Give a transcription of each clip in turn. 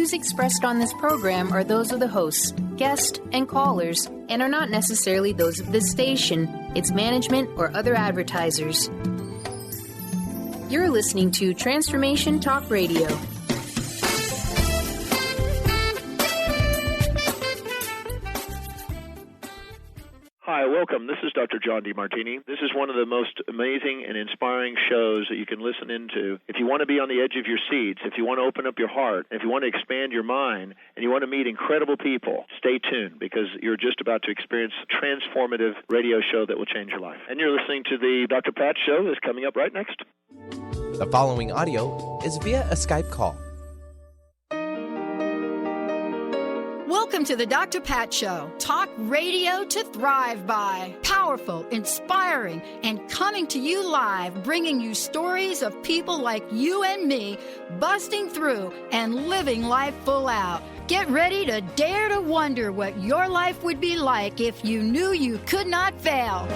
views expressed on this program are those of the hosts, guests, and callers, and are not necessarily those of this station, its management, or other advertisers. You're listening to Transformation Talk Radio. Hi, welcome. This is Dr. John DeMartini. This is one of the most amazing and inspiring shows that you can listen into. If you want to be on the edge of your seats, if you want to open up your heart, if you want to expand your mind, and you want to meet incredible people, stay tuned because you're just about to experience a transformative radio show that will change your life. And you're listening to the Dr. Pat Show that's coming up right next. The following audio is via a Skype call. Welcome to the Dr. Pat Show. Talk radio to thrive by. Powerful, inspiring, and coming to you live, bringing you stories of people like you and me busting through and living life full out. Get ready to dare to wonder what your life would be like if you knew you could not fail.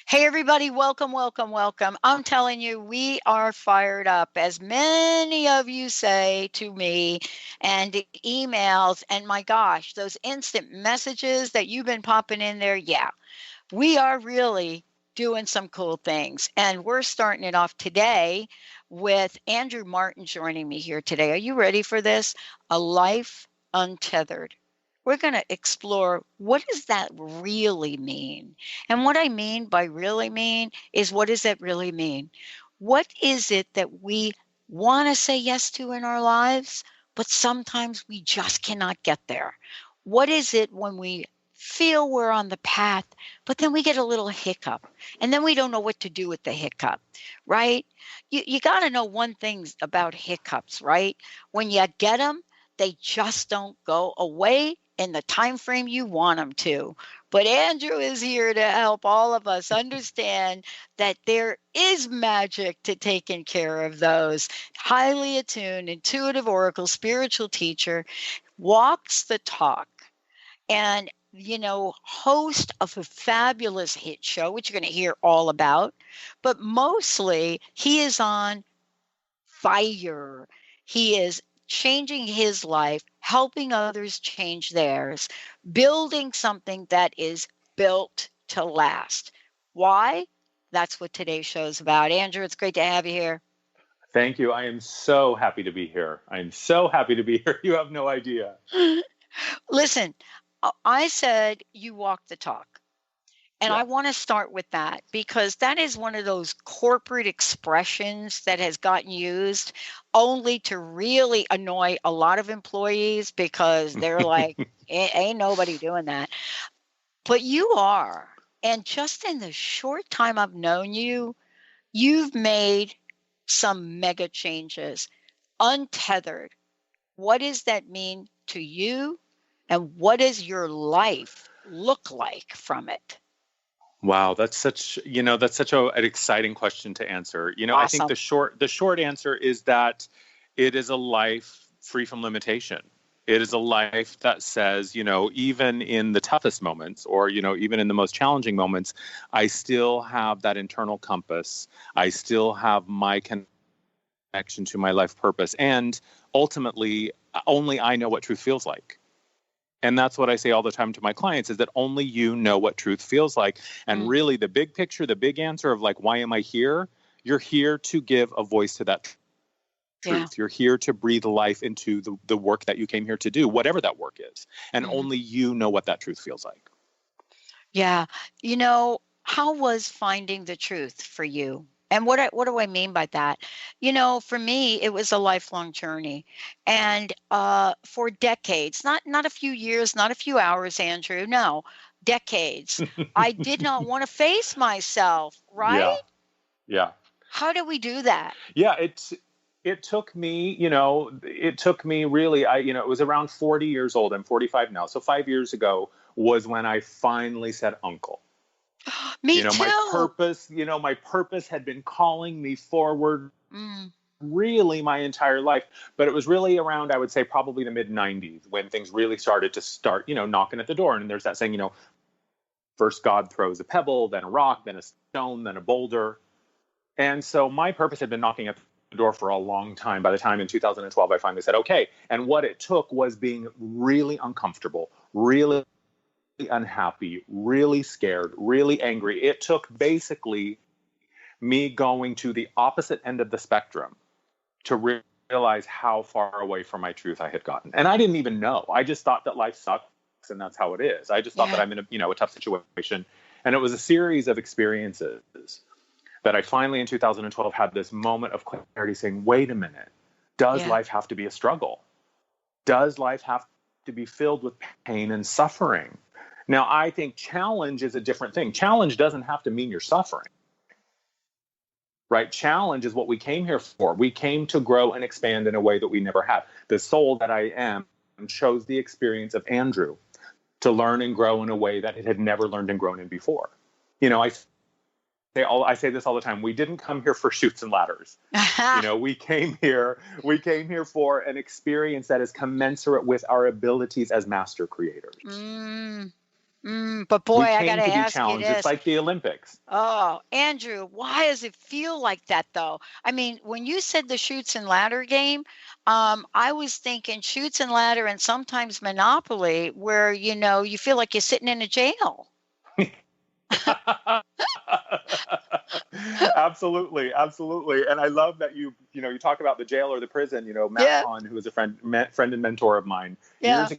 Hey, everybody. Welcome, welcome, welcome. I'm telling you, we are fired up, as many of you say to me, and emails, and my gosh, those instant messages that you've been popping in there. Yeah, we are really doing some cool things. And we're starting it off today with Andrew Martin joining me here today. Are you ready for this? A Life Untethered. We're going to explore, what does that really mean? And what I mean by really mean is, what does that really mean? What is it that we want to say yes to in our lives, but sometimes we just cannot get there? What is it when we feel we're on the path, but then we get a little hiccup, and then we don't know what to do with the hiccup, right? You got to know one thing about hiccups, right? When you get them, they just don't go away in the time frame you want them to. But Andrew is here to help all of us understand that there is magic to taking care of those. Highly attuned, intuitive oracle, spiritual teacher, walks the talk, and host of a fabulous hit show, which you're going to hear all about. But mostly, he is on fire. He is changing his life, helping others change theirs, building something that is built to last. Why? That's what today's show is about. Andrew, it's great to have you here. Thank you. I am so happy to be here. You have no idea. Listen, I said you walk the talk. And Yeah. I want to start with that because that is one of those corporate expressions that has gotten used only to really annoy a lot of employees because they're like, ain't nobody doing that. But you are. And just in the short time I've known you, you've made some mega changes. Untethered. What does that mean to you? And what does your life look like from it? Wow, that's such an exciting question to answer. Awesome. I think the short answer is that it is a life free from limitation. It is a life that says, even in the toughest moments or, even in the most challenging moments, I still have that internal compass. I still have my connection to my life purpose. And ultimately, only I know what truth feels like. And that's what I say all the time to my clients, is that only you know what truth feels like. And really the big picture, the big answer of why am I here? You're here to give a voice to that truth. Yeah. You're here to breathe life into the work that you came here to do, whatever that work is. And only you know what that truth feels like. Yeah. How was finding the truth for you? And what do I mean by that? For me, it was a lifelong journey. And for decades, not a few years, not a few hours, Andrew, no, decades, I did not want to face myself, right? Yeah. How do we do that? Yeah, it took me, really, it was around 40 years old. I'm 45 now. So 5 years ago was when I finally said uncle. Me too. My purpose had been calling me forward really my entire life. But it was really around, I would say, probably the mid-90s when things really started knocking at the door. And there's that saying, first God throws a pebble, then a rock, then a stone, then a boulder. And so my purpose had been knocking at the door for a long time. By the time in 2012, I finally said, okay. And what it took was being really uncomfortable, really unhappy, really scared, really angry. It took basically me going to the opposite end of the spectrum to realize how far away from my truth I had gotten. And I didn't even know. I just thought that life sucks and that's how it is. I just thought that I'm in a tough situation. And it was a series of experiences that I finally in 2012 had this moment of clarity saying, wait a minute, does life have to be a struggle? Does life have to be filled with pain and suffering? Now, I think challenge is a different thing. Challenge doesn't have to mean you're suffering. Right? Challenge is what we came here for. We came to grow and expand in a way that we never have. The soul that I am chose the experience of Andrew to learn and grow in a way that it had never learned and grown in before. I say this all the time. We didn't come here for chutes and ladders. We came here for an experience that is commensurate with our abilities as master creators. But boy, I got to ask you this. It's like the Olympics. Oh, Andrew, why does it feel like that, though? I mean, when you said the chutes and ladder game, I was thinking chutes and ladder and sometimes Monopoly, where, you feel like you're sitting in a jail. Absolutely. And I love that you talk about the jail or the prison. Matt Hahn, who is a friend and mentor of mine, years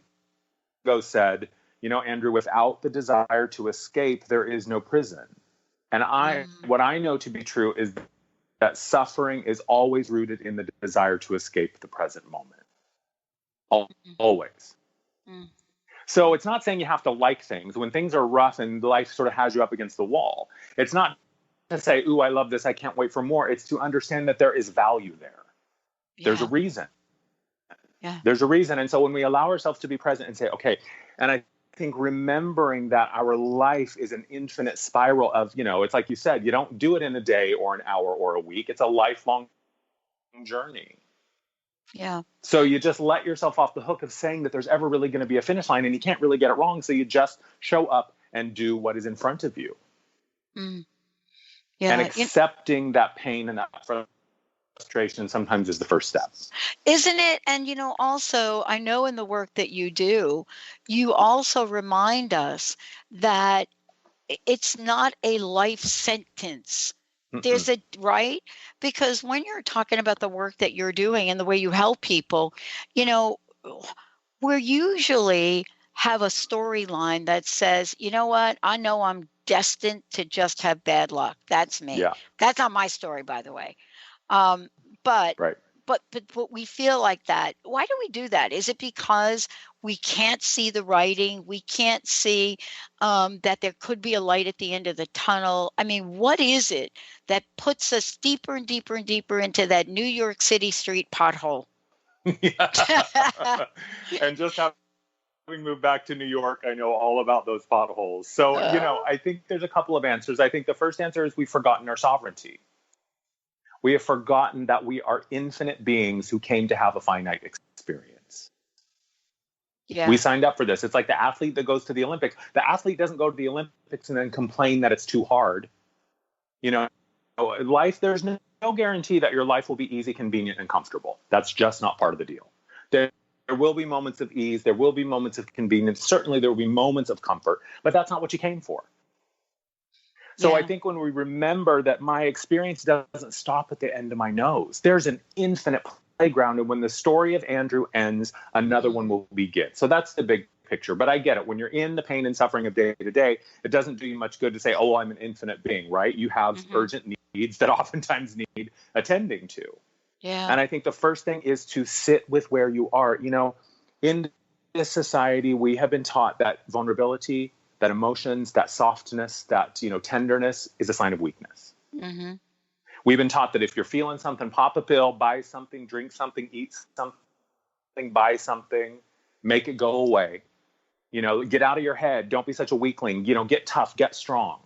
ago said, Andrew, without the desire to escape, there is no prison. And what I know to be true is that suffering is always rooted in the desire to escape the present moment. Always. So it's not saying you have to like things. When things are rough and life sort of has you up against the wall, it's not to say, ooh, I love this, I can't wait for more. It's to understand that there is value there. There's a reason. There's a reason. And so when we allow ourselves to be present and say, okay, and I think remembering that our life is an infinite spiral of, it's like you said, you don't do it in a day or an hour or a week. It's a lifelong journey. Yeah. So you just let yourself off the hook of saying that there's ever really going to be a finish line, and you can't really get it wrong. So you just show up and do what is in front of you. And accepting that pain and that frustration sometimes is the first step. Isn't it? And, also, I know in the work that you do, you also remind us that it's not a life sentence. There's right? Because when you're talking about the work that you're doing and the way you help people, we usually have a storyline that says, you know what? I know I'm destined to just have bad luck. That's me. Yeah. That's not my story, by the way. But we feel like that. Why do we do that? Is it because we can't see the writing? We can't see that there could be a light at the end of the tunnel? I mean, what is it that puts us deeper and deeper and deeper into that New York City street pothole? And just having moved back to New York, I know all about those potholes. So, I think there's a couple of answers. I think the first answer is we've forgotten our sovereignty. We have forgotten that we are infinite beings who came to have a finite experience. Yeah. We signed up for this. It's like the athlete that goes to the Olympics. The athlete doesn't go to the Olympics and then complain that it's too hard. Life, there's no guarantee that your life will be easy, convenient, and comfortable. That's just not part of the deal. There will be moments of ease. There will be moments of convenience. Certainly there will be moments of comfort, but that's not what you came for. So I think when we remember that my experience doesn't stop at the end of my nose, there's an infinite playground. And when the story of Andrew ends, another one will begin. So that's the big picture. But I get it. When you're in the pain and suffering of day to day, it doesn't do you much good to say, oh, I'm an infinite being, right? You have urgent needs that oftentimes need attending to. Yeah. And I think the first thing is to sit with where you are. In this society, we have been taught that vulnerability, that emotions, that softness, that, tenderness is a sign of weakness. We've been taught that if you're feeling something, pop a pill, buy something, drink something, eat something, buy something, make it go away. Get out of your head. Don't be such a weakling. Get tough, get strong.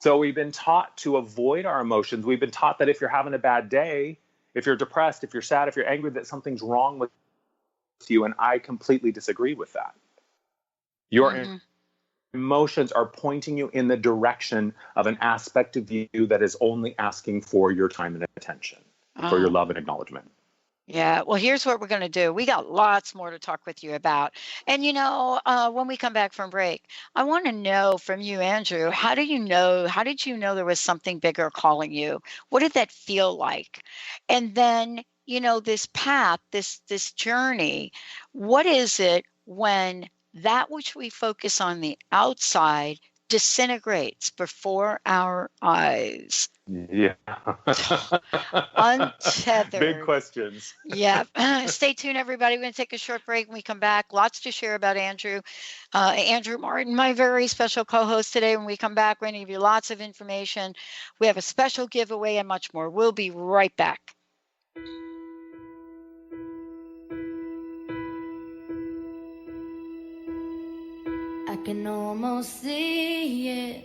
So we've been taught to avoid our emotions. We've been taught that if you're having a bad day, if you're depressed, if you're sad, if you're angry, that something's wrong with you. And I completely disagree with that. Your emotions are pointing you in the direction of an aspect of you that is only asking for your time and attention, for your love and acknowledgement. Yeah. Well, here's what we're going to do. We got lots more to talk with you about. And, when we come back from break, I want to know from you, Andrew, how did you know there was something bigger calling you? What did that feel like? And then, this path, this journey, what is it when that which we focus on the outside disintegrates before our eyes? Yeah. Untethered. Big questions. Yeah. Stay tuned, everybody. We're going to take a short break. When we come back, lots to share about Andrew. Andrew Martin, my very special co-host today. When we come back, we're going to give you lots of information. We have a special giveaway and much more. We'll be right back. I can almost see it,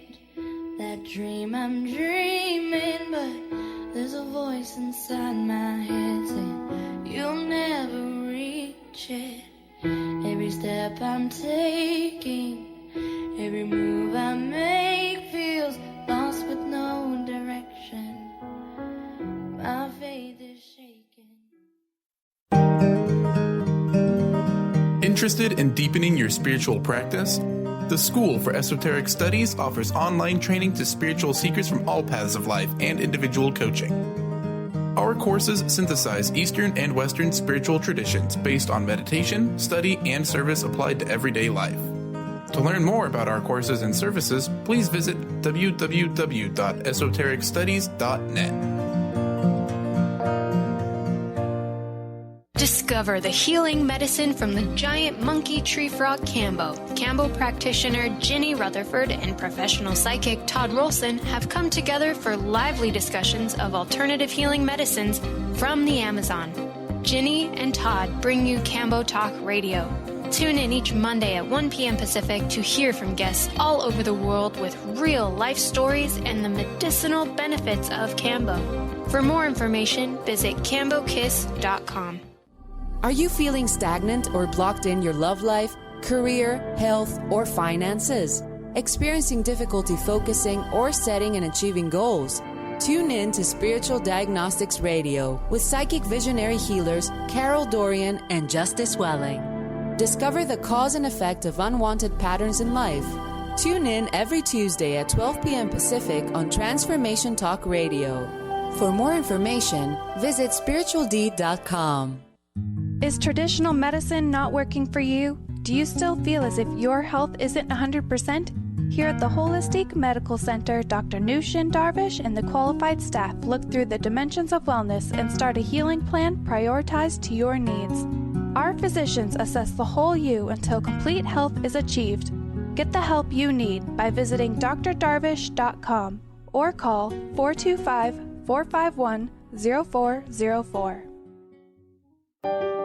that dream I'm dreaming, but there's a voice inside my head saying you'll never reach it. Every step I'm taking, every move I make feels lost with no direction. My faith is shaking. Interested in deepening your spiritual practice? The School for Esoteric Studies offers online training to spiritual seekers from all paths of life and individual coaching. Our courses synthesize Eastern and Western spiritual traditions based on meditation, study, and service applied to everyday life. To learn more about our courses and services, please visit www.esotericstudies.net. Discover the healing medicine from the giant monkey tree frog Cambo. Cambo practitioner Ginny Rutherford and professional psychic Todd Rolson have come together for lively discussions of alternative healing medicines from the Amazon. Ginny and Todd bring you Cambo Talk Radio. Tune in each Monday at 1 p.m. Pacific to hear from guests all over the world with real life stories and the medicinal benefits of Cambo. For more information, visit cambokiss.com. Are you feeling stagnant or blocked in your love life, career, health, or finances? Experiencing difficulty focusing or setting and achieving goals? Tune in to Spiritual Diagnostics Radio with psychic visionary healers Carol Dorian and Justice Welling. Discover the cause and effect of unwanted patterns in life. Tune in every Tuesday at 12 p.m. Pacific on Transformation Talk Radio. For more information, visit spiritualdeed.com. Is traditional medicine not working for you? Do you still feel as if your health isn't 100%? Here at the Holistic Medical Center, Dr. Nushin Darvish and the qualified staff look through the dimensions of wellness and start a healing plan prioritized to your needs. Our physicians assess the whole you until complete health is achieved. Get the help you need by visiting drdarvish.com or call 425-451-0404.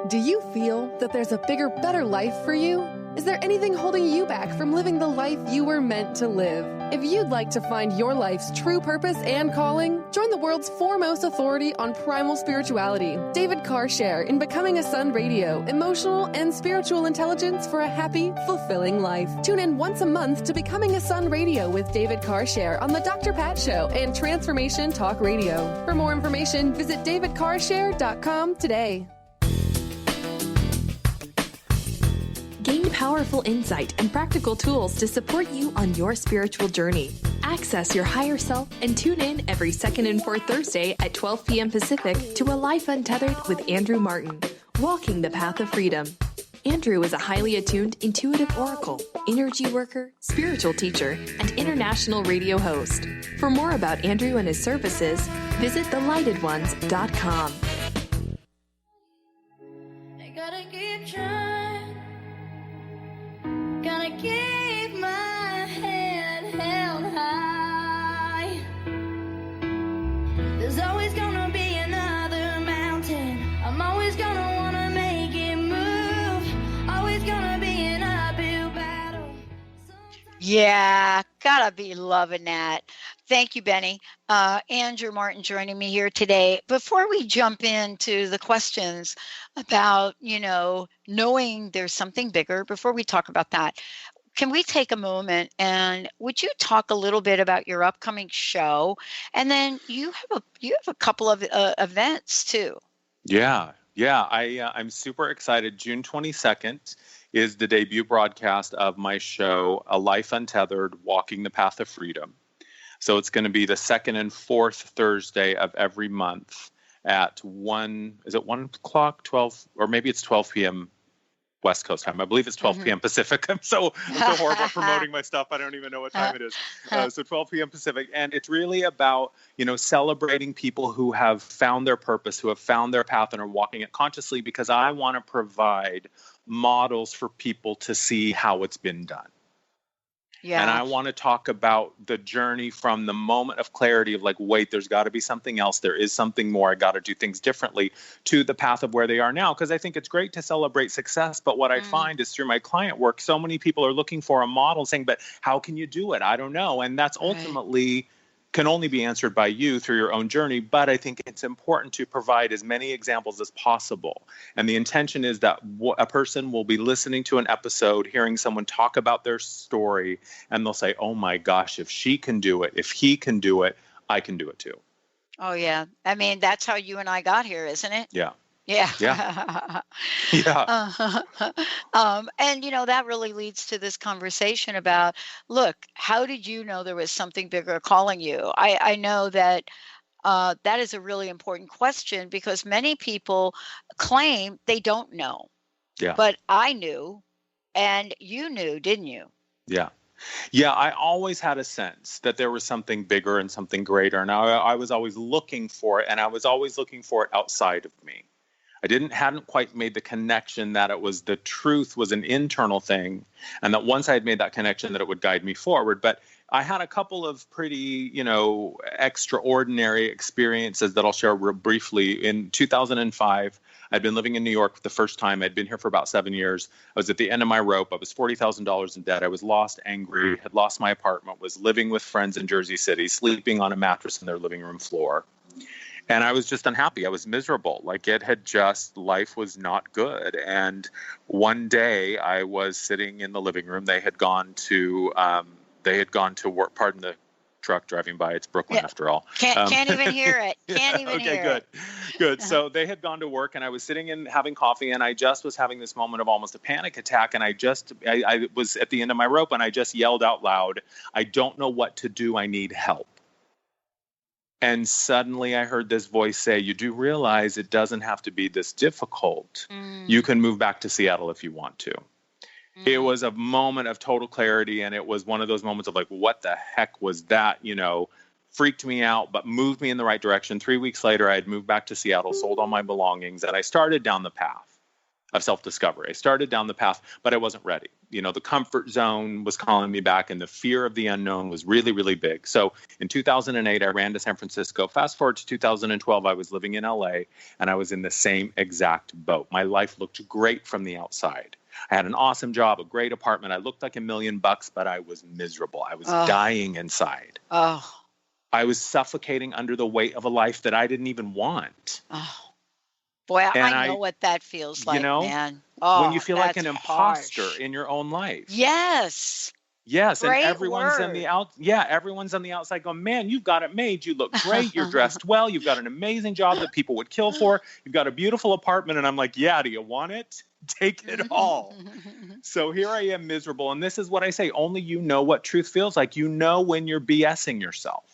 Do you feel that there's a bigger, better life for you? Is there anything holding you back from living the life you were meant to live? If you'd like to find your life's true purpose and calling, join the world's foremost authority on primal spirituality, David Carshare, in Becoming a Sun Radio, emotional and spiritual intelligence for a happy, fulfilling life. Tune in once a month to Becoming a Sun Radio with David Carshare on The Dr. Pat Show and Transformation Talk Radio. For more information, visit davidcarshare.com today. Gain powerful insight and practical tools to support you on your spiritual journey. Access your higher self and tune in every second and fourth Thursday at 12 p.m. Pacific to A Life Untethered with Andrew Martin, Walking the Path of Freedom. Andrew is a highly attuned, intuitive oracle, energy worker, spiritual teacher, and international radio host. For more about Andrew and his services, visit thelightedones.com. I gotta keep trying. Gotta keep my head held high. There's always gonna be another mountain. I'm always gonna wanna make it move. Always gonna be an uphill battle. Yeah, gotta be loving that. Thank you, Benny. Andrew Martin joining me here today. Before we jump into the questions about, knowing there's something bigger, before we talk about that, can we take a moment and would you talk a little bit about your upcoming show? And then you have a couple of events too. Yeah. I'm super excited. June 22nd is the debut broadcast of my show, A Life Untethered, Walking the Path of Freedom. So it's going to be the second and fourth Thursday of every month at 1 o'clock, 12, or maybe it's 12 p.m. West Coast time. I believe it's 12 p.m. Pacific. I'm so horrible at promoting my stuff. I don't even know what time it is. So 12 p.m. Pacific. And it's really about, celebrating people who have found their purpose, who have found their path and are walking it consciously, because I want to provide models for people to see how it's been done. Yeah. And I want to talk about the journey from the moment of clarity of like, wait, there's got to be something else. There is something more. I got to do things differently, to the path of where they are now. Because I think it's great to celebrate success. But what I find is through my client work, so many people are looking for a model saying, but how can you do it? I don't know. And that's ultimately can only be answered by you through your own journey. But I think it's important to provide as many examples as possible. And the intention is that a person will be listening to an episode, hearing someone talk about their story, and they'll say, oh my gosh, if she can do it, if he can do it, I can do it too. Oh, yeah. I mean, that's how you and I got here, isn't it? Yeah. Yeah. Yeah. And, that really leads to this conversation about, look, how did you know there was something bigger calling you? I know that that is a really important question because many people claim they don't know. Yeah. But I knew, and you knew, didn't you? Yeah. Yeah, I always had a sense that there was something bigger and something greater. And I was always looking for it, and I was always looking for it outside of me. I hadn't quite made the connection that the truth was an internal thing, and that once I had made that connection that it would guide me forward. But I had a couple of pretty, extraordinary experiences that I'll share real briefly. In 2005, I'd been living in New York for the first time. I'd been here for about 7 years. I was at the end of my rope. I was $40,000 in debt. I was lost, angry, had lost my apartment, was living with friends in Jersey City, sleeping on a mattress in their living room floor. And I was just unhappy. I was miserable. Like life was not good. And one day I was sitting in the living room. They had gone to work. Pardon the truck driving by. It's Brooklyn after all. Can't even hear it. Can't even hear it. Okay, good. So they had gone to work, and I was sitting and having coffee, and I just was having this moment of almost a panic attack. And I was at the end of my rope, and I just yelled out loud, I don't know what to do. I need help. And suddenly I heard this voice say, you do realize it doesn't have to be this difficult. You can move back to Seattle if you want to. It was a moment of total clarity. And it was one of those moments of like, what the heck was that? Freaked me out, but moved me in the right direction. 3 weeks later, I had moved back to Seattle, sold all my belongings, and I started down the path of self-discovery. I started down the path, but I wasn't ready. The comfort zone was calling me back, and the fear of the unknown was really, really big. So in 2008, I ran to San Francisco. Fast forward to 2012, I was living in LA, and I was in the same exact boat. My life looked great from the outside. I had an awesome job, a great apartment. I looked like $1 million, but I was miserable. I was dying inside. I was suffocating under the weight of a life that I didn't even want. Boy, I know what that feels like, man. When you feel like an imposter in your own life. Yes. Yes, great and everyone's everyone's on the outside going, man, you've got it made. You look great. You're dressed well. You've got an amazing job that people would kill for. You've got a beautiful apartment. And I'm like, yeah, do you want it? Take it all. So here I am miserable. And this is what I say. Only you know what truth feels like. You know when you're BSing yourself.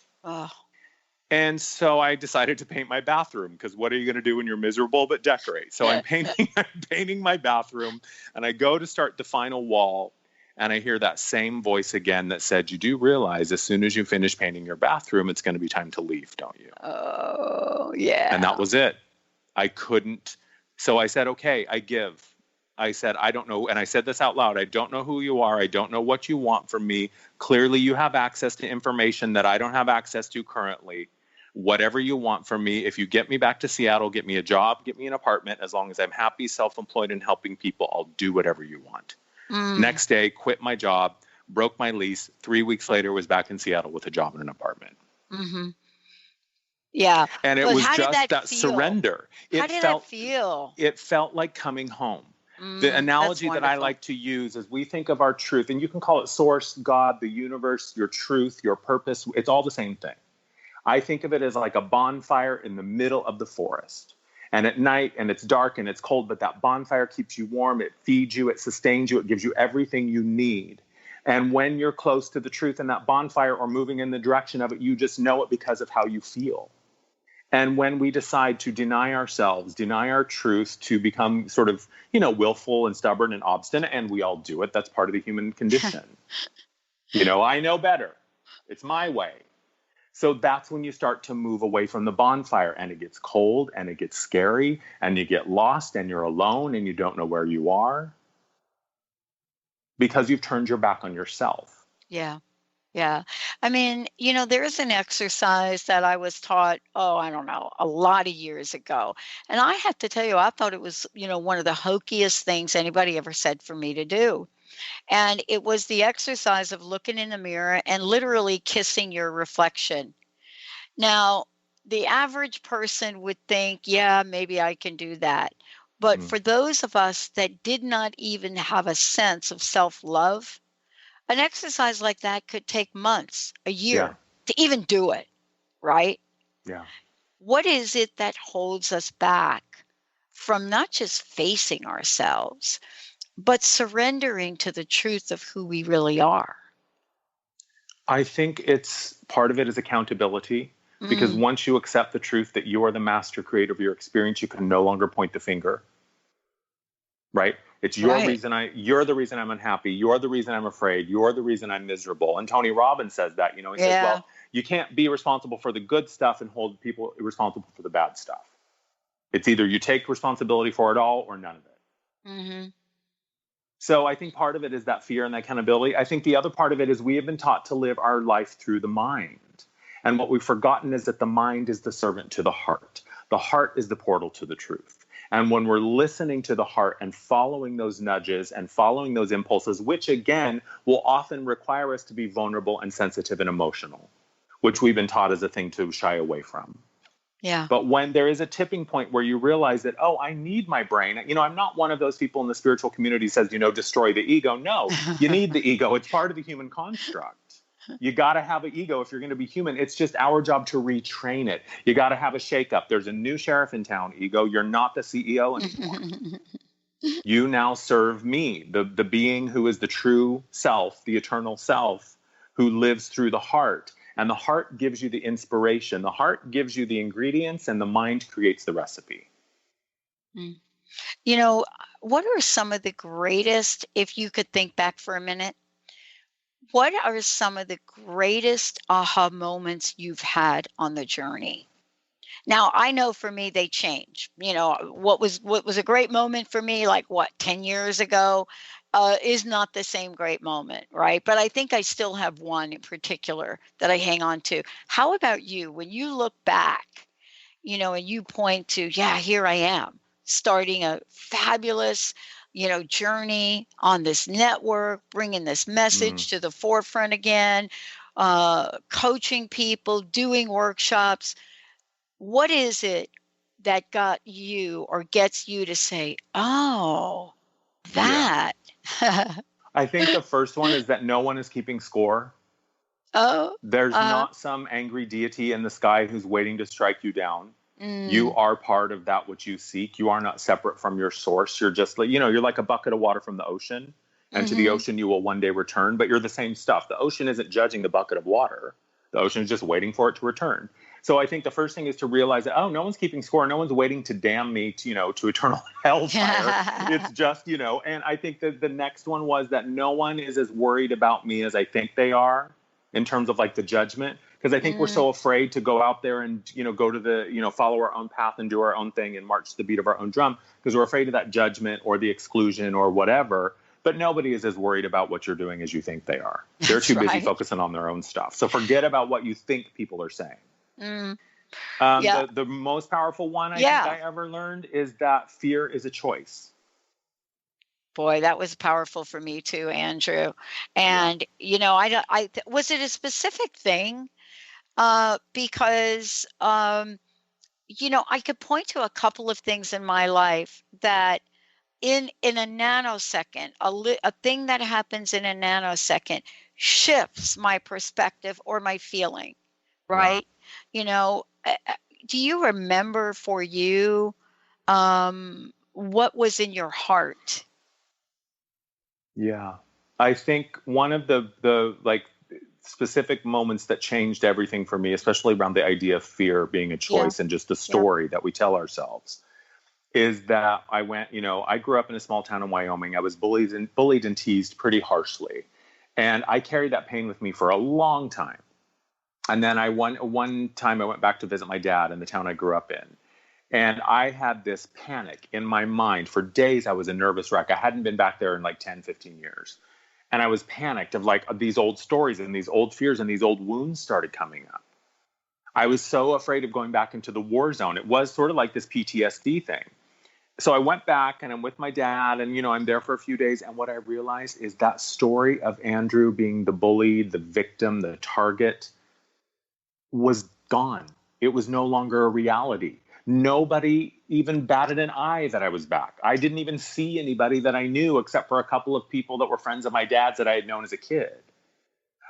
And so I decided to paint my bathroom, because what are you going to do when you're miserable but decorate? So I'm painting my bathroom, and I go to start the final wall, and I hear that same voice again that said, you do realize as soon as you finish painting your bathroom, it's going to be time to leave, don't you? Oh, yeah. And that was it. I couldn't. So I said, okay, I give. I said, I don't know. And I said this out loud. I don't know who you are. I don't know what you want from me. Clearly, you have access to information that I don't have access to currently. Whatever you want from me, if you get me back to Seattle, get me a job, get me an apartment, as long as I'm happy, self-employed, and helping people, I'll do whatever you want. Next day, quit my job, broke my lease. 3 weeks later, was back in Seattle with a job and an apartment. Yeah. And it was just that surrender. How did that feel? It felt like coming home. The analogy that I like to use is we think of our truth, and you can call it source, God, the universe, your truth, your purpose. It's all the same thing. I think of it as like a bonfire in the middle of the forest. And at night, and it's dark and it's cold, but that bonfire keeps you warm. It feeds you. It sustains you. It gives you everything you need. And when you're close to the truth in that bonfire or moving in the direction of it, you just know it because of how you feel. And when we decide to deny ourselves, deny our truth, to become sort of, willful and stubborn and obstinate, and we all do it. That's part of the human condition. I know better. It's my way. So that's when you start to move away from the bonfire, and it gets cold and it gets scary and you get lost and you're alone and you don't know where you are because you've turned your back on yourself. Yeah. Yeah. I mean, there's an exercise that I was taught, I don't know, a lot of years ago. And I have to tell you, I thought it was, one of the hokiest things anybody ever said for me to do. And it was the exercise of looking in the mirror and literally kissing your reflection. Now, the average person would think, yeah, maybe I can do that. But for those of us that did not even have a sense of self-love, an exercise like that could take months, a year to even do it, right? Yeah. What is it that holds us back from not just facing ourselves, but surrendering to the truth of who we really are? I think part of it is accountability, because once you accept the truth that you are the master creator of your experience, you can no longer point the finger, right? It's your reason you're the reason I'm unhappy. You're the reason I'm afraid. You're the reason I'm miserable. And Tony Robbins says that, he says, well, you can't be responsible for the good stuff and hold people responsible for the bad stuff. It's either you take responsibility for it all or none of it. Mm-hmm. So I think part of it is that fear and that accountability. I think the other part of it is we have been taught to live our life through the mind. And what we've forgotten is that the mind is the servant to the heart. The heart is the portal to the truth. And when we're listening to the heart and following those nudges and following those impulses, which again will often require us to be vulnerable and sensitive and emotional, which we've been taught as a thing to shy away from. Yeah. But when there is a tipping point where you realize that, I need my brain. I'm not one of those people in the spiritual community who says, destroy the ego. No, you need the ego. It's part of the human construct. You got to have an ego if you're going to be human. It's just our job to retrain it. You got to have a shakeup. There's a new sheriff in town, ego. You're not the CEO anymore. You now serve me, the being who is the true self, the eternal self, who lives through the heart. And the heart gives you the inspiration. The heart gives you the ingredients, and the mind creates the recipe. What are some of the greatest, if you could think back for a minute, what are some of the greatest aha moments you've had on the journey? Now, I know for me, they change. What was a great moment for me, 10 years ago, is not the same great moment, right? But I think I still have one in particular that I hang on to. How about you? When you look back, and you point to, here I am, starting a fabulous journey on this network, bringing this message to the forefront again, coaching people, doing workshops. What is it that got you or gets you to say, that? Yeah. I think the first one is that no one is keeping score. There's not some angry deity in the sky who's waiting to strike you down. You are part of that which you seek. You are not separate from your source. You're just like, you're like a bucket of water from the ocean, and to the ocean you will one day return, but you're the same stuff. The ocean isn't judging the bucket of water. The ocean is just waiting for it to return. So I think the first thing is to realize that, no one's keeping score. No one's waiting to damn me to, to eternal hellfire. It's just, and I think that the next one was that no one is as worried about me as I think they are in terms of the judgment. Because I think we're so afraid to go out there and, go to the, follow our own path and do our own thing and march to the beat of our own drum, because we're afraid of that judgment or the exclusion or whatever. But nobody is as worried about what you're doing as you think they are. They're too busy focusing on their own stuff. So forget about what you think people are saying. The most powerful one I think I ever learned is that fear is a choice. Boy, that was powerful for me too, Andrew. And, was it a specific thing? Because, I could point to a couple of things in my life that in a nanosecond, a thing that happens in a nanosecond shifts my perspective or my feeling, right? You know, do you remember for you what was in your heart? Yeah. I think one of the like specific moments that changed everything for me, especially around the idea of fear being a choice and just the story that we tell ourselves, is that I grew up in a small town in Wyoming. I was bullied and teased pretty harshly. And I carried that pain with me for a long time. And then one time I went back to visit my dad in the town I grew up in. And I had this panic in my mind. For days, I was a nervous wreck. I hadn't been back there in like 10, 15 years. And I was panicked of like these old stories and these old fears and these old wounds started coming up. I was so afraid of going back into the war zone. It was sort of like this PTSD thing. So I went back and I'm with my dad and, I'm there for a few days. And what I realized is that story of Andrew being the bully, the victim, the target was gone. It was no longer a reality. Nobody even batted an eye that I was back. I didn't even see anybody that I knew except for a couple of people that were friends of my dad's that I had known as a kid.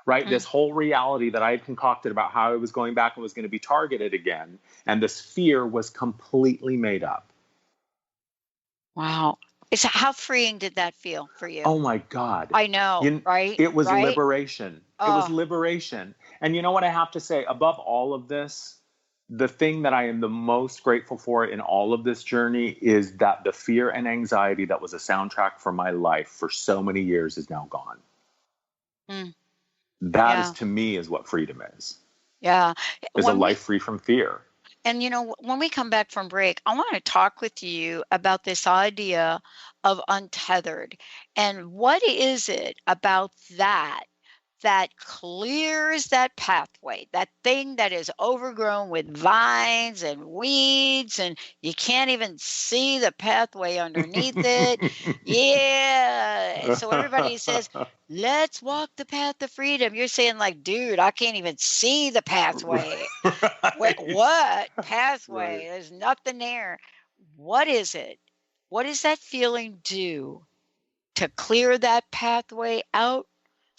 Right? Mm-hmm. This whole reality that I had concocted about how I was going back and was going to be targeted again. And this fear was completely made up. Wow. How freeing did that feel for you? Oh my God. I know, right? It was liberation. Oh. It was liberation. And you know what I have to say? Above all of this, the thing that I am the most grateful for in all of this journey is that the fear and anxiety that was a soundtrack for my life for so many years is now gone. Mm. That is, to me, is what freedom is. Yeah. Is a life free from fear. And, when we come back from break, I want to talk with you about this idea of untethered. And what is it about that clears that pathway, that thing that is overgrown with vines and weeds, and you can't even see the pathway underneath it? Yeah. So everybody says, let's walk the path of freedom. You're saying like, dude, I can't even see the pathway. Wait, what pathway? Right. There's nothing there. What is it? What does that feeling do to clear that pathway out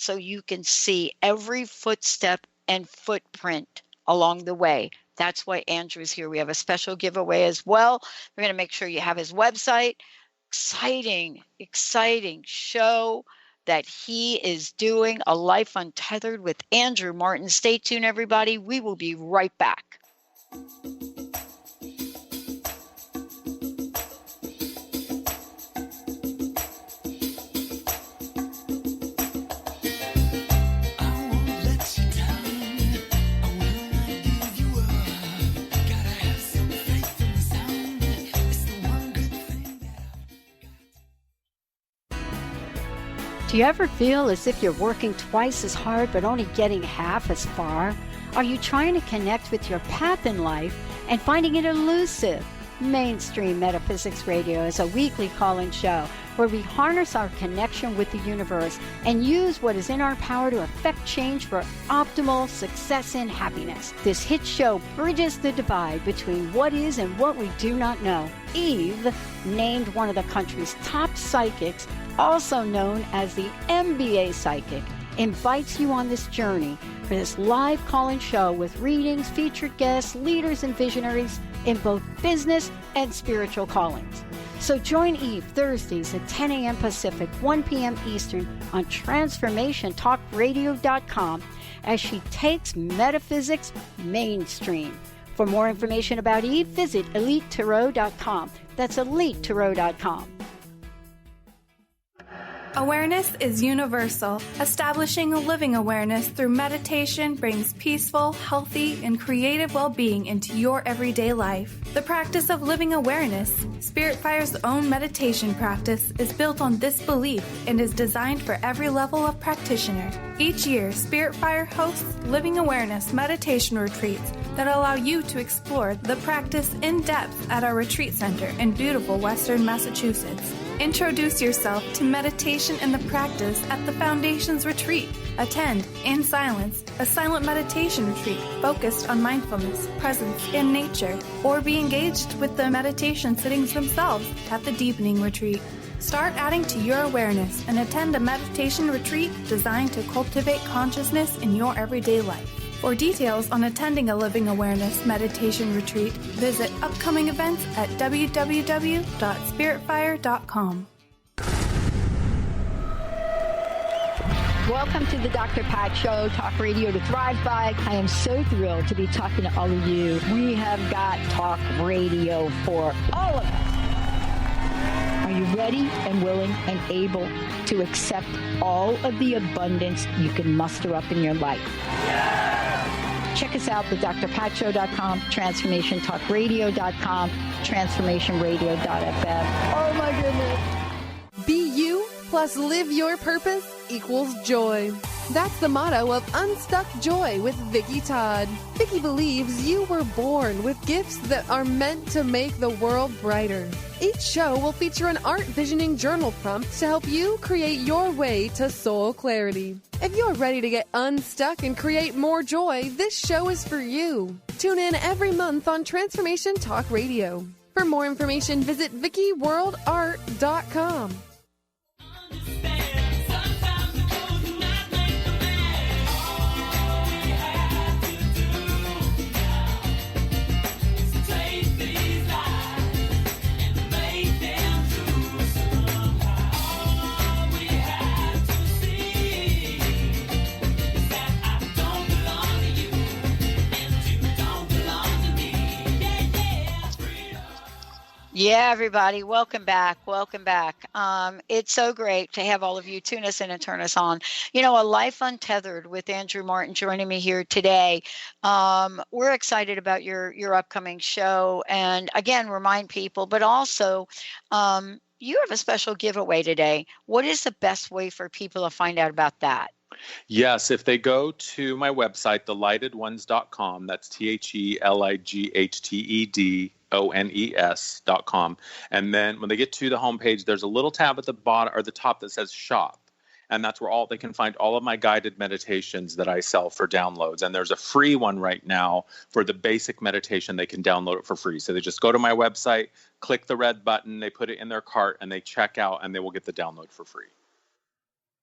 so you can see every footstep and footprint along the way? That's why Andrew's here. We have a special giveaway as well. We're going to make sure you have his website. Exciting show that he is doing, A Life Untethered with Andrew Martin. Stay tuned, everybody. We will be right back. Do you ever feel as if you're working twice as hard but only getting half as far? Are you trying to connect with your path in life and finding it elusive? Mainstream Metaphysics Radio is a weekly call-in show where we harness our connection with the universe and use what is in our power to affect change for optimal success and happiness. This hit show bridges the divide between what is and what we do not know. Eve, named one of the country's top psychics, also known as the MBA Psychic, invites you on this journey for this live call-in show with readings, featured guests, leaders, and visionaries in both business and spiritual callings. So join Eve Thursdays at 10 a.m. Pacific, 1 p.m. Eastern on TransformationTalkRadio.com as she takes metaphysics mainstream. For more information about Eve, visit EliteTarot.com. That's EliteTarot.com. Awareness is universal. Establishing a living awareness through meditation brings peaceful, healthy, and creative well-being into your everyday life. The practice of living awareness, Spiritfire's own meditation practice, is built on this belief and is designed for every level of practitioner. Each year, Spiritfire hosts living awareness meditation retreats that allow you to explore the practice in depth at our retreat center in beautiful Western Massachusetts. Introduce yourself to meditation and the practice at the Foundation's retreat. Attend, in silence, a silent meditation retreat focused on mindfulness, presence, and nature, or be engaged with the meditation sittings themselves at the Deepening Retreat. Start adding to your awareness and attend a meditation retreat designed to cultivate consciousness in your everyday life. For details on attending a Living Awareness meditation retreat, visit upcoming events at www.spiritfire.com. Welcome to the Dr. Pat Show, Talk Radio to Thrive By. I am so thrilled to be talking to all of you. We have got talk radio for all of us. Are you ready and willing and able to accept all of the abundance you can muster up in your life? Check us out at drpatshow.com, transformationtalkradio.com, transformationradio.fm. Oh my goodness. Be you plus live your purpose equals joy. That's the motto of Unstuck Joy with Vicki Todd. Vicki believes you were born with gifts that are meant to make the world brighter. Each show will feature an art visioning journal prompt to help you create your way to soul clarity. If you're ready to get unstuck and create more joy, this show is for you. Tune in every month on Transformation Talk Radio. For more information, visit VickiWorldArt.com. Yeah, everybody, welcome back. Welcome back. It's so great to have all of you tune us in and turn us on. You know, A Life Untethered with Andrew Martin joining me here today. We're excited about your upcoming show. And again, remind people, but also you have a special giveaway today. What is the best way for people to find out about that? Yes, if they go to my website, thelightedones.com, that's TheLightedOnes.com. And then when they get to the homepage, there's a little tab at the bottom or the top that says shop. And that's where they can find all of my guided meditations that I sell for downloads. And there's a free one right now for the basic meditation. They can download it for free. So they just go to my website, click the red button, they put it in their cart, and they check out, and they will get the download for free.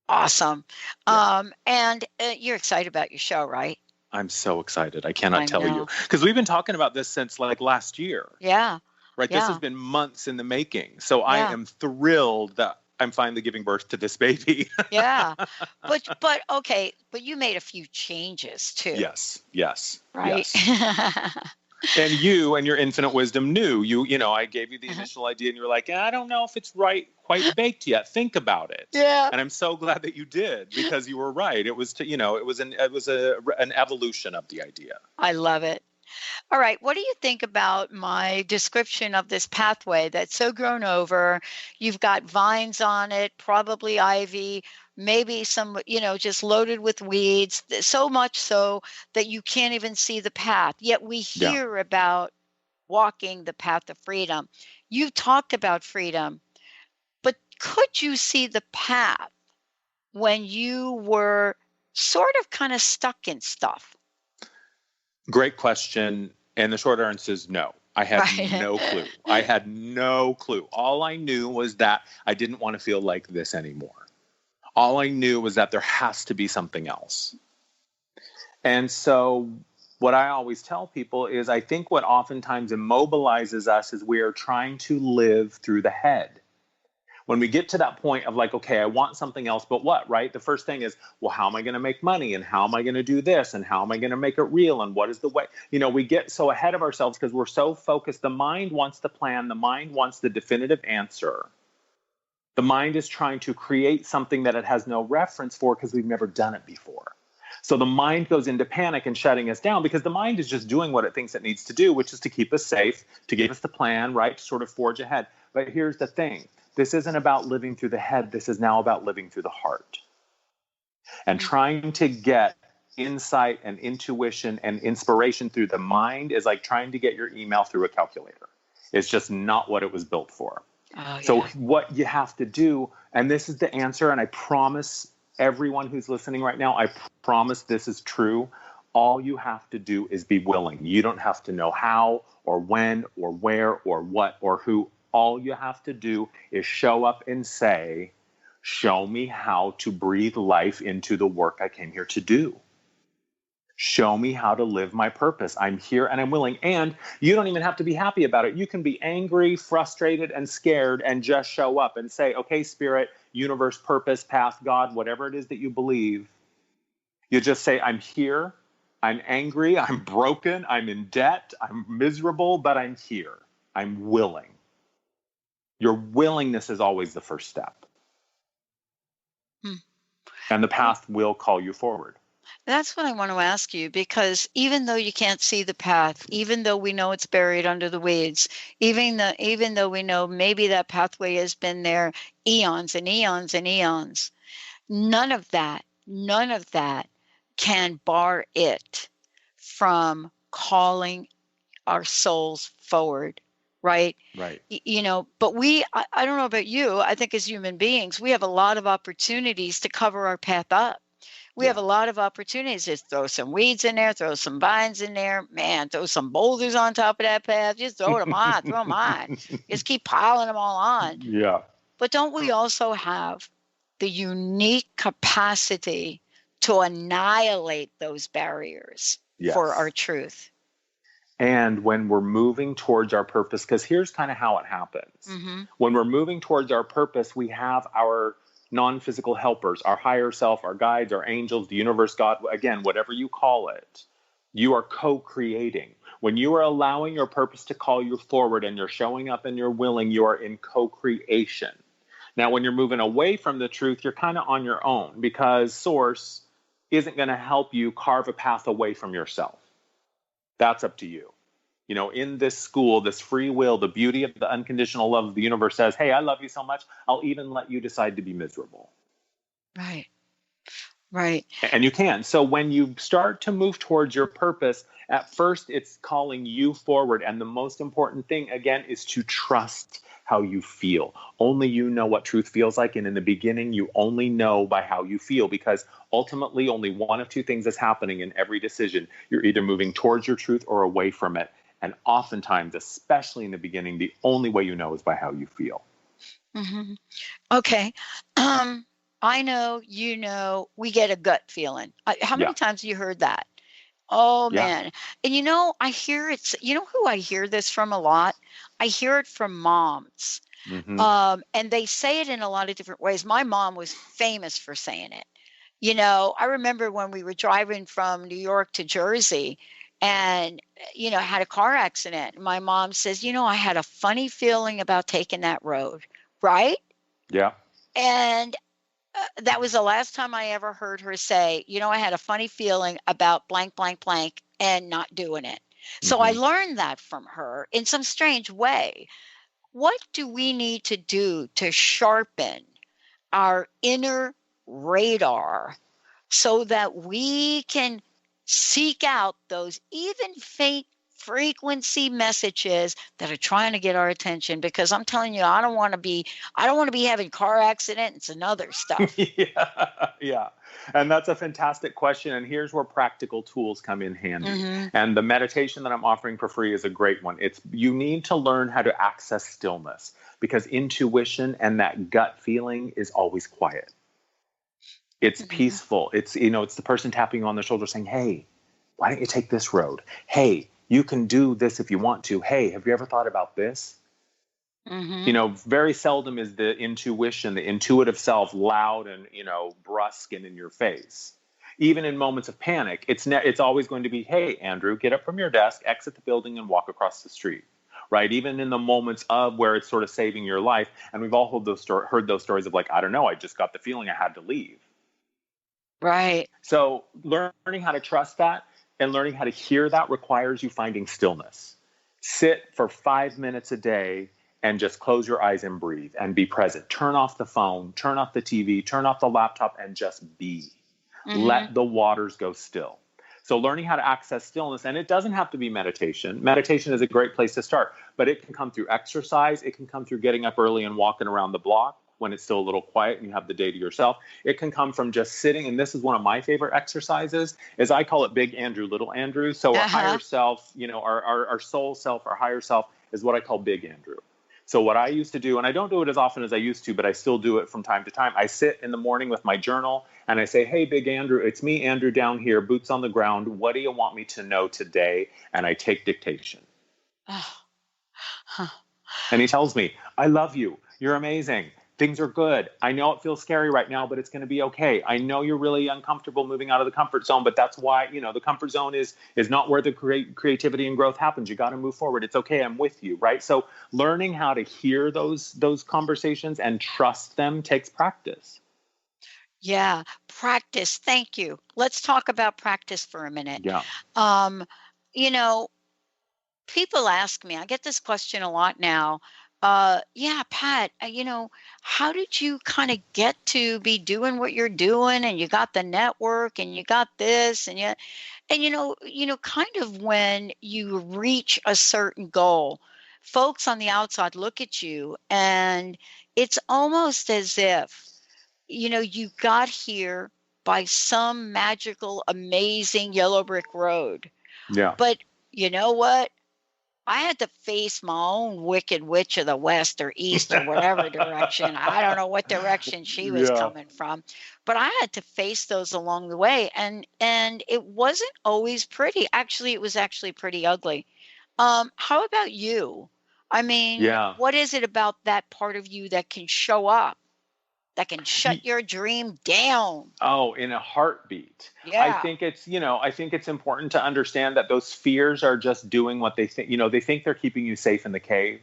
Awesome. Yeah. And you're excited about your show, right? I'm so excited. I cannot tell you. Because we've been talking about this since like last year. Yeah. Right. Yeah. This has been months in the making. So I am thrilled that I'm finally giving birth to this baby. Yeah. But okay. But you made a few changes too. Yes. Right. Yes. And you and your infinite wisdom knew, you know, I gave you the initial idea and you were like, I don't know if it's quite baked yet. Think about it. Yeah. And I'm so glad that you did, because you were right. It was an evolution of the idea. I love it. All right. What do you think about my description of this pathway that's so grown over? You've got vines on it, probably ivy, maybe some, just loaded with weeds, so much so that you can't even see the path. Yet we hear about walking the path of freedom. You talked about freedom, but could you see the path when you were sort of kind of stuck in stuff? Great question. And the short answer is no. I had no clue. I had no clue. All I knew was that I didn't want to feel like this anymore. All I knew was that there has to be something else. And so what I always tell people is I think what oftentimes immobilizes us is we are trying to live through the head. When we get to that point of like, okay, I want something else, but what, right? The first thing is, well, how am I going to make money? And how am I going to do this? And how am I going to make it real? And what is the way? We get so ahead of ourselves because we're so focused. The mind wants the plan. The mind wants the definitive answer. The mind is trying to create something that it has no reference for because we've never done it before. So the mind goes into panic and shutting us down because the mind is just doing what it thinks it needs to do, which is to keep us safe, to give us the plan, right? To sort of forge ahead. But here's the thing. This isn't about living through the head. This is now about living through the heart and trying to get insight and intuition and inspiration through the mind is like trying to get your email through a calculator. It's just not what it was built for. Oh, So yeah. what you have to do, and this is the answer, and I promise everyone who's listening right now, I promise this is true. All you have to do is be willing. You don't have to know how or when or where or what or who. All you have to do is show up and say, show me how to breathe life into the work I came here to do. Show me how to live my purpose. I'm here and I'm willing. And you don't even have to be happy about it. You can be angry, frustrated, and scared and just show up and say, okay, spirit, universe, purpose, path, God, whatever it is that you believe. You just say, I'm here. I'm angry. I'm broken. I'm in debt. I'm miserable, but I'm here. I'm willing. Your willingness is always the first step. And the path will call you forward. That's what I want to ask you, because even though you can't see the path, even though we know it's buried under the weeds, even though we know maybe that pathway has been there eons and eons and eons, none of that can bar it from calling our souls forward, right? Right. But I don't know about you, I think as human beings, we have a lot of opportunities to cover our path up. We have a lot of opportunities. Just throw some weeds in there, throw some vines in there, man, throw some boulders on top of that path. Just throw them on. Just keep piling them all on. Yeah. But don't we also have the unique capacity to annihilate those barriers for our truth? And when we're moving towards our purpose, because here's kind of how it happens. Mm-hmm. When we're moving towards our purpose, we have our non-physical helpers, our higher self, our guides, our angels, the universe, God, again, whatever you call it. You are co-creating. When you are allowing your purpose to call you forward and you're showing up and you're willing, you are in co-creation. Now, when you're moving away from the truth, you're kind of on your own, because source isn't going to help you carve a path away from yourself. That's up to you. In this school, this free will, the beauty of the unconditional love of the universe says, hey, I love you so much, I'll even let you decide to be miserable. Right. And you can. So when you start to move towards your purpose, at first it's calling you forward. And the most important thing, again, is to trust how you feel. Only you know what truth feels like. And in the beginning, you only know by how you feel, because ultimately only one of two things is happening in every decision. You're either moving towards your truth or away from it. And oftentimes, especially in the beginning, the only way you know is by how you feel. Mm-hmm. Okay. I know, we get a gut feeling. How many times have you heard that? Oh, man. And I hear it. Who I hear this from a lot? I hear it from moms. Mm-hmm. And they say it in a lot of different ways. My mom was famous for saying it. I remember when we were driving from New York to Jersey and, had a car accident. My mom says, I had a funny feeling about taking that road. Right? Yeah. And that was the last time I ever heard her say, I had a funny feeling about blank, blank, blank, and not doing it. So I learned that from her in some strange way. What do we need to do to sharpen our inner radar so that we can seek out those even faint frequency messages that are trying to get our attention? Because I'm telling you, I don't want to be having car accidents and other stuff. Yeah. And that's a fantastic question. And here's where practical tools come in handy. Mm-hmm. And the meditation that I'm offering for free is a great one. You need to learn how to access stillness, because intuition and that gut feeling is always quiet. It's peaceful. It's, it's the person tapping you on the shoulder saying, hey, why don't you take this road? Hey, you can do this if you want to. Hey, have you ever thought about this? Mm-hmm. Very seldom is the intuition, the intuitive self, loud and, brusque and in your face. Even in moments of panic, it's always going to be, hey, Andrew, get up from your desk, exit the building, and walk across the street. Right? Even in the moments of where it's sort of saving your life. And we've all heard those stories of like, I don't know, I just got the feeling I had to leave. Right. So learning how to trust that and learning how to hear that requires you finding stillness. Sit for 5 minutes a day and just close your eyes and breathe and be present. Turn off the phone, turn off the TV, turn off the laptop, and just be. Let the waters go still. So learning how to access stillness, and it doesn't have to be meditation. Meditation is a great place to start, but it can come through exercise. It can come through getting up early and walking around the block when it's still a little quiet and you have the day to yourself. It can come from just sitting, and this is one of my favorite exercises, is I call it Big Andrew, Little Andrew. So our higher self, our soul self, our higher self is what I call Big Andrew. So what I used to do, and I don't do it as often as I used to, but I still do it from time to time. I sit in the morning with my journal and I say, hey, Big Andrew, it's me, Andrew, down here, boots on the ground. What do you want me to know today? And I take dictation. And he tells me, I love you. You're amazing. Things are good. I know it feels scary right now, but it's going to be okay. I know you're really uncomfortable moving out of the comfort zone, but that's why, the comfort zone is not where the creativity and growth happens. You got to move forward. It's okay. I'm with you, right? So learning how to hear those conversations and trust them takes practice. Yeah, practice. Thank you. Let's talk about practice for a minute. Yeah. People ask me, I get this question a lot now. Yeah, Pat, how did you kind of get to be doing what you're doing, and you got the network and you got this and kind of when you reach a certain goal, folks on the outside look at you and it's almost as if, you got here by some magical, amazing yellow brick road. Yeah. But you know what? I had to face my own wicked witch of the west or east or whatever direction. I don't know what direction she was coming from, but I had to face those along the way. And it wasn't always pretty. Actually, it was actually pretty ugly. How about you? I mean, what is it about that part of you that can show up, that can shut your dream down? Oh, in a heartbeat. Yeah. I think it's important to understand that those fears are just doing what they think. They think they're keeping you safe in the cave,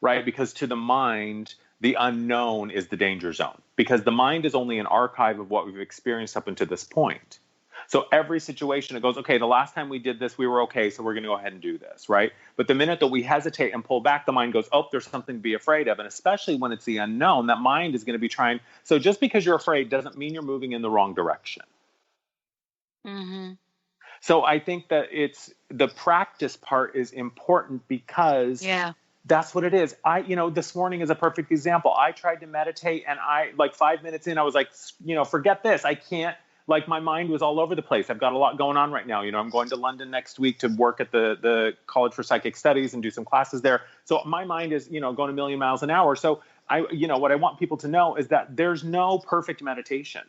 right? Because to the mind, the unknown is the danger zone, because the mind is only an archive of what we've experienced up until this point. So every situation, it goes, okay, the last time we did this, we were okay, so we're going to go ahead and do this, right? But the minute that we hesitate and pull back, the mind goes, oh, there's something to be afraid of. And especially when it's the unknown, that mind is going to be trying. So just because you're afraid doesn't mean you're moving in the wrong direction. So I think that the practice part is important, because that's what it is. This morning is a perfect example. I tried to meditate, and 5 minutes in, I was like, forget this. I can't. My mind was all over the place. I've got a lot going on right now. I'm going to London next week to work at the College for Psychic Studies and do some classes there. So my mind is, going a million miles an hour. So what I want people to know is that there's no perfect meditation.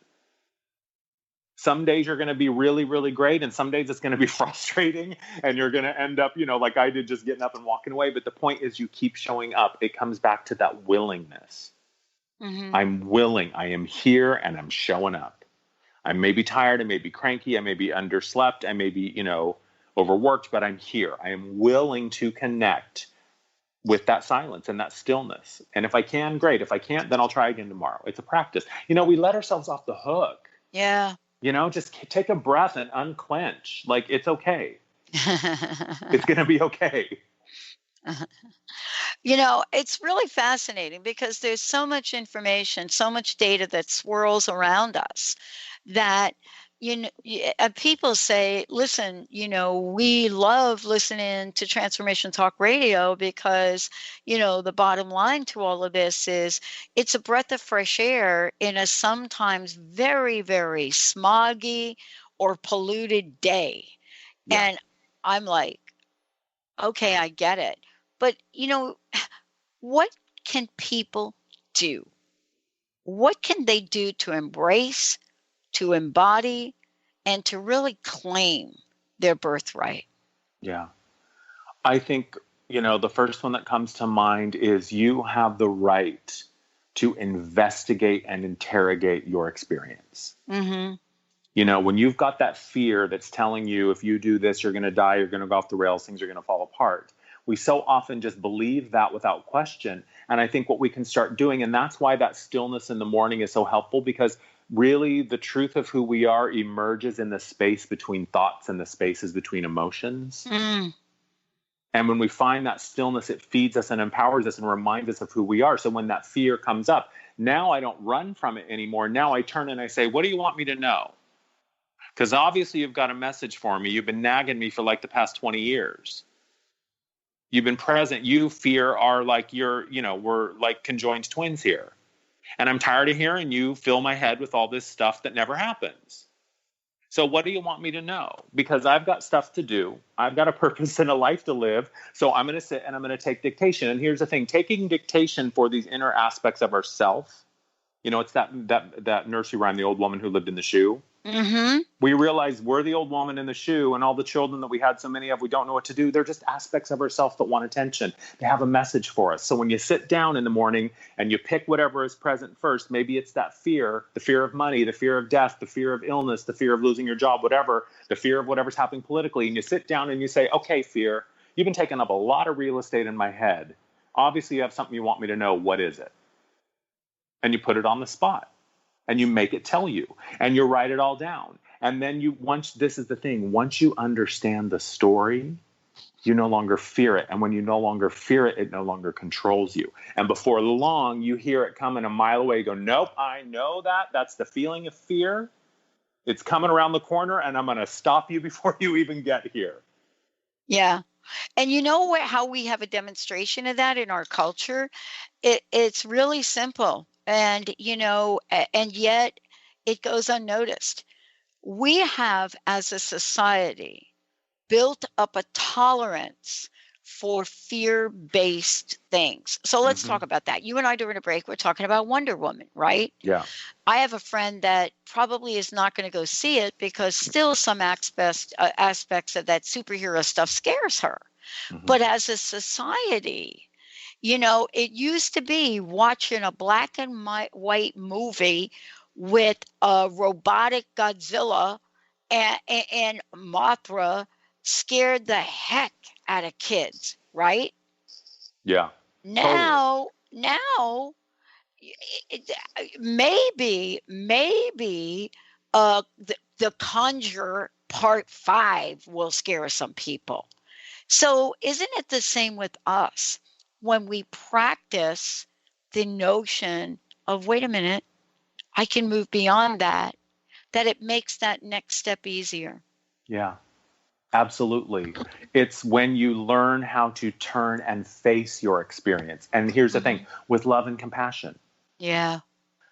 Some days you're going to be really, really great, and some days it's going to be frustrating, and you're going to end up, like I did, just getting up and walking away. But the point is, you keep showing up. It comes back to that willingness. I'm willing. I am here, and I'm showing up. I may be tired, I may be cranky, I may be underslept, I may be, overworked, but I'm here. I am willing to connect with that silence and that stillness. And if I can, great. If I can't, then I'll try again tomorrow. It's a practice. We let ourselves off the hook. Yeah. Just take a breath and unclench. It's okay. It's going to be okay. It's really fascinating, because there's so much information, so much data that swirls around us that, people say, listen, we love listening to Transformation Talk Radio because, the bottom line to all of this is it's a breath of fresh air in a sometimes very, very smoggy or polluted day. Yeah. And I'm like, okay, I get it. But, what can people do? What can they do to embrace, to embody, and to really claim their birthright? Yeah. I think, the first one that comes to mind is you have the right to investigate and interrogate your experience. When you've got that fear that's telling you, if you do this, you're going to die, you're going to go off the rails, things are going to fall apart. We so often just believe that without question. And I think what we can start doing, and that's why that stillness in the morning is so helpful, because really the truth of who we are emerges in the space between thoughts and the spaces between emotions. And when we find that stillness, it feeds us and empowers us and reminds us of who we are. So when that fear comes up, now I don't run from it anymore. Now I turn and I say, what do you want me to know? Because obviously you've got a message for me. You've been nagging me for like the past 20 years. You've been present. You, fear, are like we're like conjoined twins here. And I'm tired of hearing you fill my head with all this stuff that never happens. So what do you want me to know? Because I've got stuff to do. I've got a purpose and a life to live. So I'm going to sit and I'm going to take dictation. And here's the thing, taking dictation for these inner aspects of ourself. It's that nursery rhyme, The Old Woman Who Lived in the Shoe. Mm-hmm. We realize we're the old woman in the shoe, and all the children that we had so many of, we don't know what to do. They're just aspects of ourselves that want attention. They have a message for us. So when you sit down in the morning and you pick whatever is present first, maybe it's that fear, the fear of money, the fear of death, the fear of illness, the fear of losing your job, whatever, the fear of whatever's happening politically. And you sit down and you say, okay, fear, you've been taking up a lot of real estate in my head. Obviously, you have something you want me to know. What is it? And you put it on the spot. And you make it tell you, and you write it all down. And then this is the thing, once you understand the story, you no longer fear it. And when you no longer fear it, it no longer controls you. And before long, you hear it coming a mile away. You go, nope, I know that. That's the feeling of fear. It's coming around the corner, and I'm going to stop you before you even get here. Yeah. And you know how we have a demonstration of that in our culture? It's really simple. And, and yet it goes unnoticed. We have, as a society, built up a tolerance for fear-based things. So let's talk about that. You and I, during a break, we're talking about Wonder Woman, right? Yeah. I have a friend that probably is not going to go see it because still some aspects of that superhero stuff scares her. Mm-hmm. But as a society, it used to be watching a black and white movie with a robotic Godzilla and Mothra scared the heck out of kids, right? Yeah. Now, maybe the Conjure Part 5 will scare some people. So isn't it the same with us? When we practice the notion of, wait a minute, I can move beyond that it makes that next step easier. Yeah, absolutely. It's when you learn how to turn and face your experience. And here's the thing, with love and compassion. Yeah.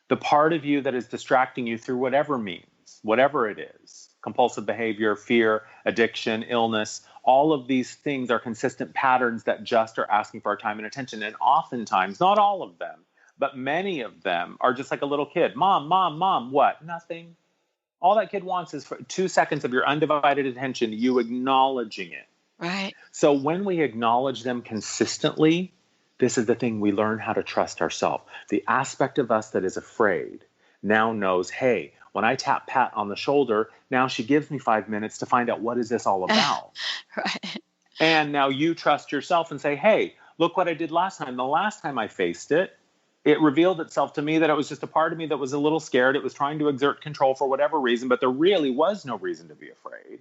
The part of you that is distracting you through whatever means, whatever it is, compulsive behavior, fear, addiction, illness, all of these things are consistent patterns that just are asking for our time and attention. And oftentimes, not all of them, but many of them are just like a little kid. Mom, what? Nothing. All that kid wants is for 2 seconds of your undivided attention, you acknowledging it. Right. So when we acknowledge them consistently, this is the thing, we learn how to trust ourselves. The aspect of us that is afraid now knows, hey, when I tap Pat on the shoulder, now she gives me 5 minutes to find out what is this all about. Right. And now you trust yourself and say, hey, look what I did last time. The last time I faced it, it revealed itself to me that it was just a part of me that was a little scared. It was trying to exert control for whatever reason, but there really was no reason to be afraid.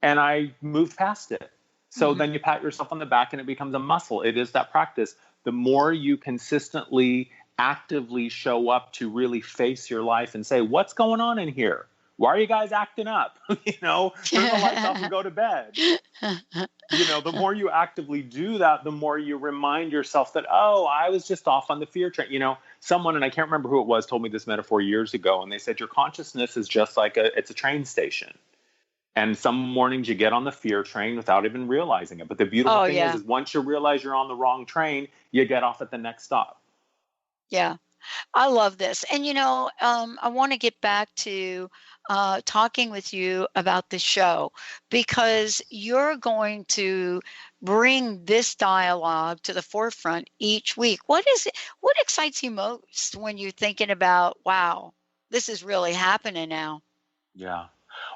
And I moved past it. So then you pat yourself on the back and it becomes a muscle. It is that practice. The more you consistently, actively show up to really face your life and say, what's going on in here? Why are you guys acting up? Turn the lights off and go to bed. The more you actively do that, the more you remind yourself that, oh, I was just off on the fear train. Someone, and I can't remember who it was, told me this metaphor years ago. And they said, your consciousness is just like it's a train station. And some mornings you get on the fear train without even realizing it. But the beautiful thing is once you realize you're on the wrong train, you get off at the next stop. Yeah. I love this. And, I want to get back to talking with you about the show because you're going to bring this dialogue to the forefront each week. What excites you most when you're thinking about, wow, this is really happening now? Yeah.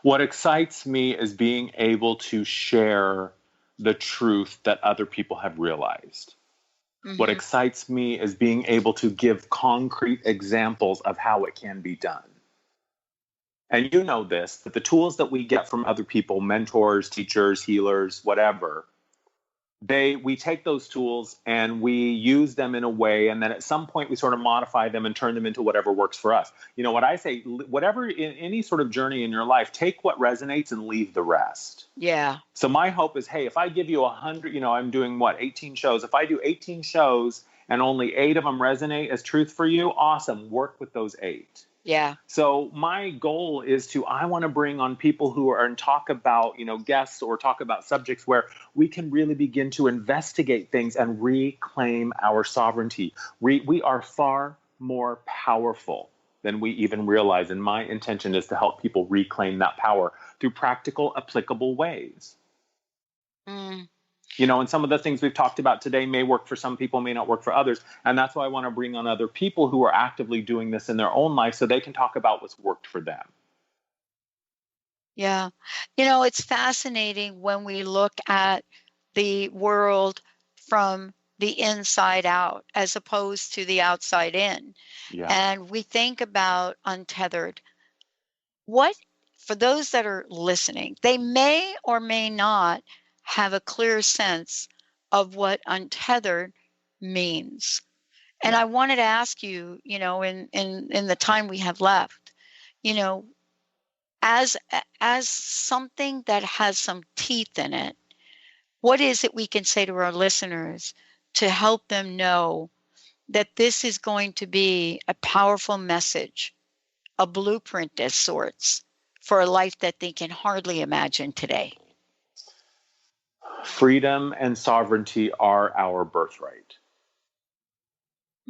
What excites me is being able to share the truth that other people have realized. Mm-hmm. What excites me is being able to give concrete examples of how it can be done. And you know this, that the tools that we get from other people, mentors, teachers, healers, whatever, we take those tools and we use them in a way, and then at some point we sort of modify them and turn them into whatever works for us. You know what I say, whatever in any sort of journey in your life, take what resonates and leave the rest. Yeah. So my hope is, hey, if I give you 100, I'm doing 18 shows. If I do 18 shows and only 8 of them resonate as truth for you, awesome. Work with those 8. Yeah. So my goal is I want to bring on people who are and talk about, guests or talk about subjects where we can really begin to investigate things and reclaim our sovereignty. We are far more powerful than we even realize. And my intention is to help people reclaim that power through practical, applicable ways. Mm. And some of the things we've talked about today may work for some people, may not work for others. And that's why I want to bring on other people who are actively doing this in their own life so they can talk about what's worked for them. Yeah. It's fascinating when we look at the world from the inside out as opposed to the outside in. Yeah. And we think about Untethered. For those that are listening, they may or may not have a clear sense of what untethered means. And I wanted to ask you, in the time we have left, as something that has some teeth in it, what is it we can say to our listeners to help them know that this is going to be a powerful message, a blueprint of sorts for a life that they can hardly imagine today? Freedom and sovereignty are our birthright.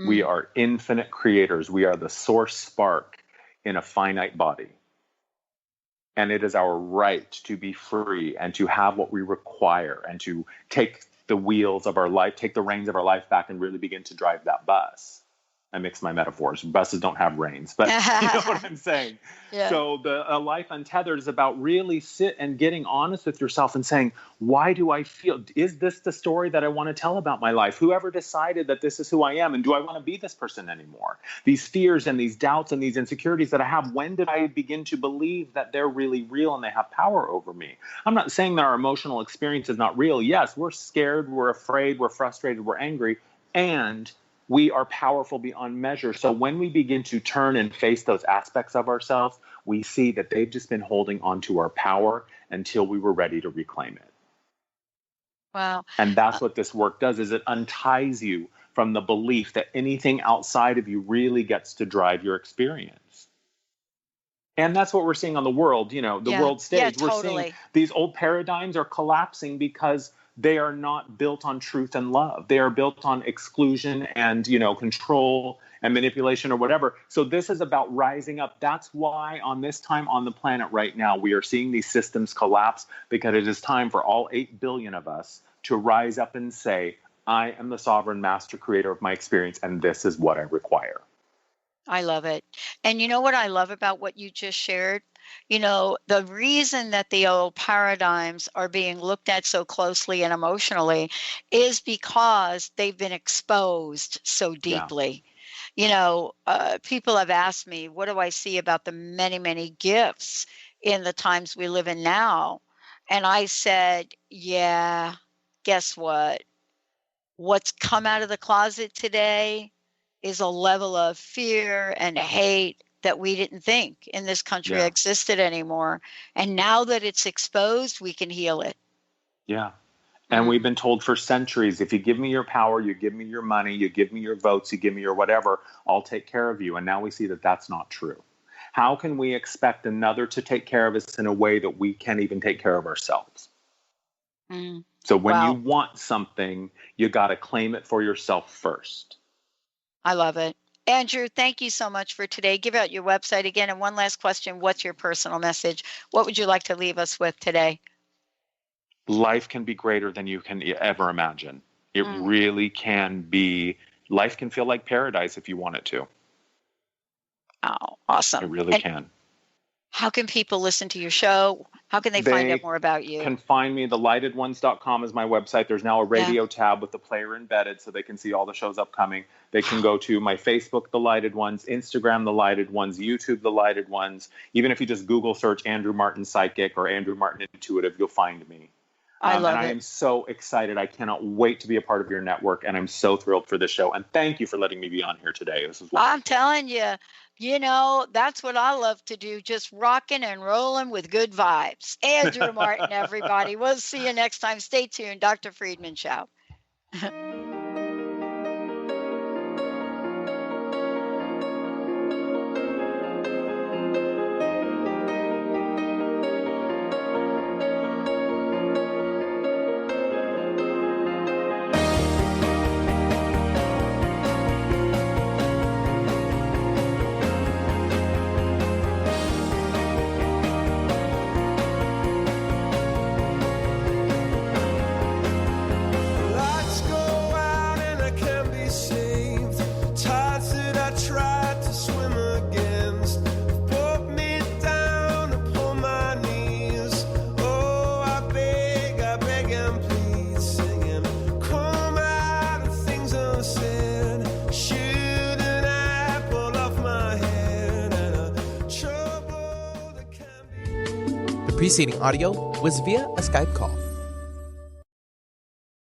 We are infinite creators. We are the source spark in a finite body. And it is our right to be free and to have what we require and to take the wheels of our life, take the reins of our life back and really begin to drive that bus. I mix my metaphors. Buses don't have reins, but you know what I'm saying? Yeah. So a life untethered is about really getting honest with yourself and saying, why do I feel? Is this the story that I want to tell about my life? Whoever decided that this is who I am? And do I want to be this person anymore? These fears and these doubts and these insecurities that I have, when did I begin to believe that they're really real and they have power over me? I'm not saying that our emotional experience is not real. Yes, we're scared, we're afraid, we're frustrated, we're angry, and we are powerful beyond measure. So when we begin to turn and face those aspects of ourselves, we see that they've just been holding on to our power until we were ready to reclaim it. Wow. And that's what this work does, is it unties you from the belief that anything outside of you really gets to drive your experience. And that's what we're seeing on the world, the world stage. Yeah, totally. We're seeing these old paradigms are collapsing because they are not built on truth and love. They are built on exclusion and, control and manipulation or whatever. So this is about rising up. That's why on this time on the planet right now, we are seeing these systems collapse, because it is time for all 8 billion of us to rise up and say, I am the sovereign master creator of my experience, and this is what I require. I love it. And you know what I love about what you just shared? The reason that the old paradigms are being looked at so closely and emotionally is because they've been exposed so deeply. Yeah. People have asked me, what do I see about the many, many gifts in the times we live in now? And I said, yeah, guess what? What's come out of the closet today is a level of fear and hate that we didn't think in this country existed anymore. And now that it's exposed, we can heal it. Yeah. And we've been told for centuries, if you give me your power, you give me your money, you give me your votes, you give me your whatever, I'll take care of you. And now we see that that's not true. How can we expect another to take care of us in a way that we can't even take care of ourselves? So when you want something, you got to claim it for yourself first. I love it. Andrew, thank you so much for today. Give out your website again. And one last question. What's your personal message? What would you like to leave us with today? Life can be greater than you can ever imagine. It really can be. Life can feel like paradise if you want it to. Oh, awesome. It really can. How can people listen to your show? How can they find out more about you? They can find me. TheLightedOnes.com is my website. There's now a radio tab with the player embedded so they can see all the shows upcoming. They can go to my Facebook, The Lighted Ones, Instagram, The Lighted Ones, YouTube, The Lighted Ones. Even if you just Google search Andrew Martin Psychic or Andrew Martin Intuitive, you'll find me. I love and it. I am so excited. I cannot wait to be a part of your network, and I'm so thrilled for this show. And thank you for letting me be on here today. This is wonderful. I'm telling you, that's what I love to do, just rocking and rolling with good vibes. Andrew Martin, everybody. We'll see you next time. Stay tuned. Dr. Friedman Show. The preceding audio was via a Skype call.